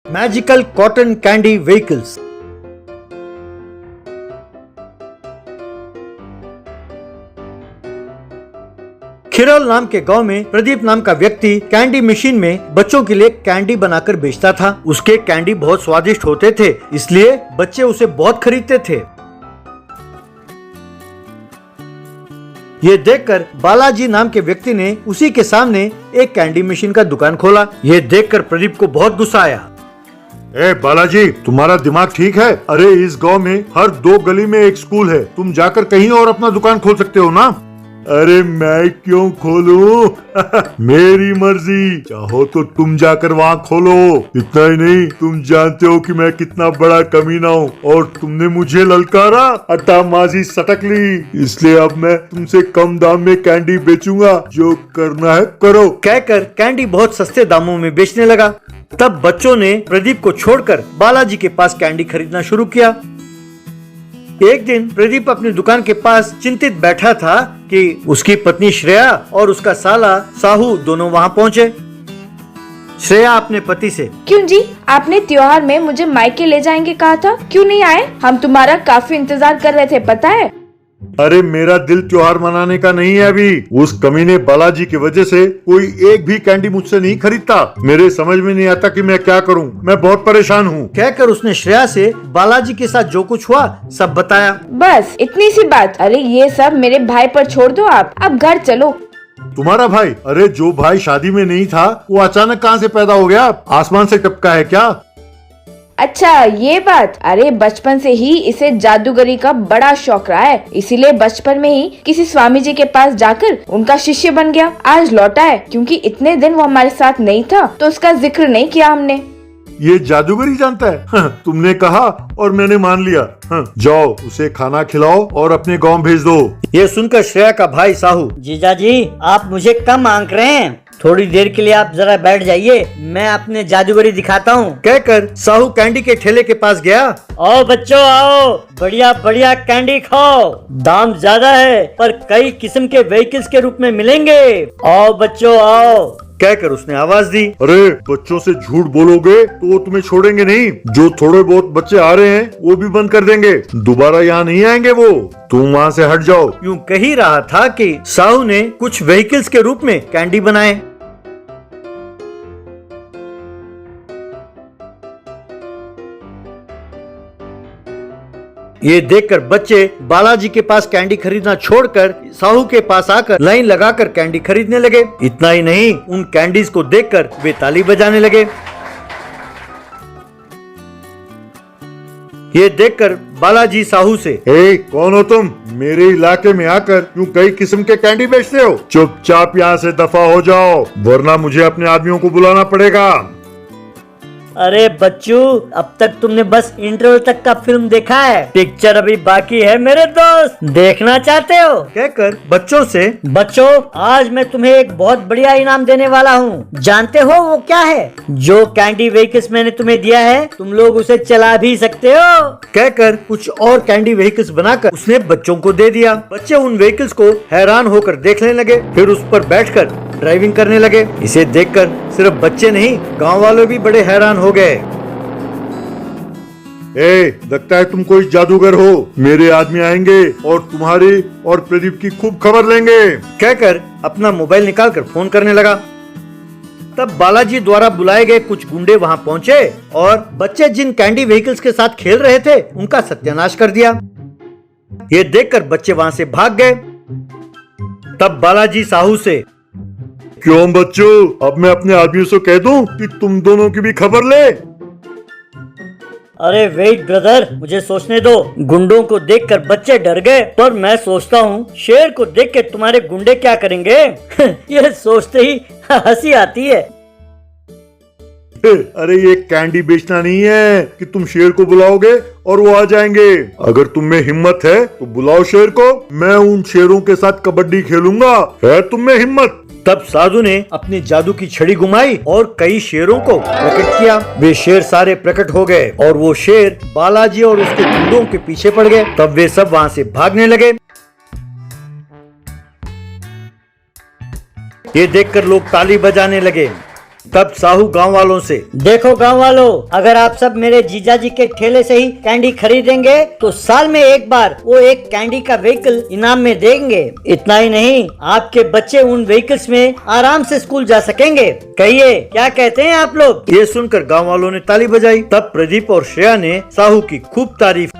Magical cotton candy vehicles. Khirol नाम के गांव में प्रदीप नाम का व्यक्ति कैंडी मशीन में बच्चों के लिए कैंडी बनाकर बेचता था। उसके कैंडी बहुत स्वादिष्ट होते थे, इसलिए बच्चे उसे बहुत खरीदते थे। ये देखकर बालाजी नाम के व्यक्ति ने उसी के सामने एक कैंडी मशीन का दुकान खोला। ये देखकर प्रदीप को बहुत गुस्सा आया। ए बालाजी, तुम्हारा दिमाग ठीक है? अरे इस गांव में हर 2 गली में एक स्कूल है, तुम जाकर कहीं और अपना दुकान खोल सकते हो ना। अरे मैं क्यों खोलूं? मेरी मर्जी, चाहो तो तुम जाकर वहाँ खोलो। इतना ही नहीं, तुम जानते हो कि मैं कितना बड़ा कमीना हूँ और तुमने मुझे ललकारा, अट्टा माजी सटक ली, इसलिए अब मैं तुमसे कम दाम में कैंडी बेचूंगा, जो करना है करो। कहकर कैंडी बहुत सस्ते दामों में बेचने लगा। तब बच्चों ने प्रदीप को छोड़कर बालाजी के पास कैंडी खरीदना शुरू किया। एक दिन प्रदीप अपनी दुकान के पास चिंतित बैठा था कि उसकी पत्नी श्रेया और उसका साला साहू दोनों वहाँ पहुँचे। श्रेया अपने पति से, क्यों जी, आपने त्योहार में मुझे मायके ले जाएंगे कहा था, क्यों नहीं आए? हम तुम्हारा काफी इंतजार कर रहे थे, पता है। अरे मेरा दिल त्योहार मनाने का नहीं है अभी। उस कमीने बालाजी की वजह से कोई एक भी कैंडी मुझसे नहीं खरीदता। मेरे समझ में नहीं आता कि मैं क्या करूं। मैं बहुत परेशान हूं। कहकर उसने श्रेया से बालाजी के साथ जो कुछ हुआ सब बताया। बस इतनी सी बात? अरे ये सब मेरे भाई पर छोड़ दो, आप अब घर चलो। तुम्हारा भाई? अरे जो भाई शादी में नहीं था वो अचानक कहाँ से पैदा हो गया? आसमान से टपका है क्या? अच्छा ये बात। अरे बचपन से ही इसे जादूगरी का बड़ा शौक रहा है, इसीलिए बचपन में ही किसी स्वामी जी के पास जाकर उनका शिष्य बन गया। आज लौटा है, क्योंकि इतने दिन वो हमारे साथ नहीं था तो उसका जिक्र नहीं किया हमने। ये जादूगरी जानता है? तुमने कहा और मैंने मान लिया। जाओ उसे खाना खिलाओ और अपने गांव भेज दो। ये सुनकर श्रेया का भाई साहू, जीजाजी आप मुझे कम आंक रहे हैं, थोड़ी देर के लिए आप जरा बैठ जाइए, मैं अपने जादूगरी दिखाता हूँ। कहकर साहू कैंडी के ठेले के पास गया। आओ बच्चों आओ, बढ़िया बढ़िया कैंडी खाओ, दाम ज्यादा है पर कई किस्म के व्हीकल्स के रूप में मिलेंगे। आओ बच्चों आओ। कहकर उसने आवाज दी। अरे बच्चों से झूठ बोलोगे तो वो तुम्हें छोड़ेंगे नहीं। जो थोड़े बहुत बच्चे आ रहे हैं वो भी बंद कर देंगे, दोबारा यहाँ नहीं आएंगे वो। तुम वहाँ से हट जाओ। यूं कह ही रहा था कि साहू ने कुछ व्हीकल्स के रूप में कैंडी बनाए। ये देखकर बच्चे बालाजी के पास कैंडी खरीदना छोड़कर साहू के पास आकर लाइन लगाकर कैंडी खरीदने लगे। इतना ही नहीं, उन कैंडीज को देखकर वे ताली बजाने लगे। ये देखकर बालाजी साहू से, ए, कौन हो तुम? मेरे इलाके में आकर क्यों कई किस्म के कैंडी बेचते हो? चुपचाप यहाँ से दफा हो जाओ, वरना मुझे अपने आदमियों को बुलाना पड़ेगा। अरे बच्चू, अब तक तुमने बस इंटरवल तक का फिल्म देखा है, पिक्चर अभी बाकी है मेरे दोस्त, देखना चाहते हो? कहकर बच्चों से, बच्चों आज मैं तुम्हें एक बहुत बढ़िया इनाम देने वाला हूँ, जानते हो वो क्या है? जो कैंडी व्हीकल्स मैंने तुम्हें दिया है तुम लोग उसे चला भी सकते हो। कहकर कुछ और कैंडी व्हीकल्स बनाकर उसने बच्चों को दे दिया। बच्चे उन व्हीकल्स को हैरान होकर देखने लगे, फिर उस पर बैठकर ड्राइविंग करने लगे। इसे देखकर सिर्फ बच्चे नहीं, गांव वाले भी बड़े हैरान हो गए। लगता है तुम कोई जादूगर हो। मेरे आदमी आएंगे और तुम्हारी और प्रदीप की खूब खबर लेंगे। कहकर अपना मोबाइल निकालकर फोन करने लगा। तब बालाजी द्वारा बुलाए गए कुछ गुंडे वहां पहुंचे और बच्चे जिन कैंडी व्हीकल्स के साथ खेल रहे थे उनका सत्यानाश कर दिया। ये देखकर बच्चे वहां से भाग गए। तब बालाजी साहू से, क्यों बच्चों, अब मैं अपने आदमियों से कह दूं कि तुम दोनों की भी खबर ले? अरे वेट ब्रदर, मुझे सोचने दो। गुंडों को देखकर बच्चे डर गए, पर मैं सोचता हूँ शेर को देख के तुम्हारे गुंडे क्या करेंगे? ये सोचते ही हंसी आती है। अरे ये कैंडी बेचना नहीं है कि तुम शेर को बुलाओगे और वो आ जाएंगे। अगर तुम में हिम्मत है तो बुलाओ शेर को, मैं उन शेरों के साथ कबड्डी खेलूंगा। है तुम में हिम्मत? तब साधु ने अपनी जादू की छड़ी घुमाई और कई शेरों को प्रकट किया। वे शेर सारे प्रकट हो गए और वो शेर बालाजी और उसके गुंडों के पीछे पड़ गए। तब वे सब वहाँ से भागने लगे। ये देखकर लोग ताली बजाने लगे। तब साहू गांव वालों से, देखो गांव वालों, अगर आप सब मेरे जीजा जी के ठेले से ही कैंडी खरीदेंगे तो साल में एक बार वो एक कैंडी का व्हीकल इनाम में देंगे। इतना ही नहीं, आपके बच्चे उन व्हीकल्स में आराम से स्कूल जा सकेंगे। कहिए क्या कहते हैं आप लोग? ये सुनकर गांव वालों ने ताली बजाई। तब प्रदीप और श्रेया ने साहू की खूब तारीफ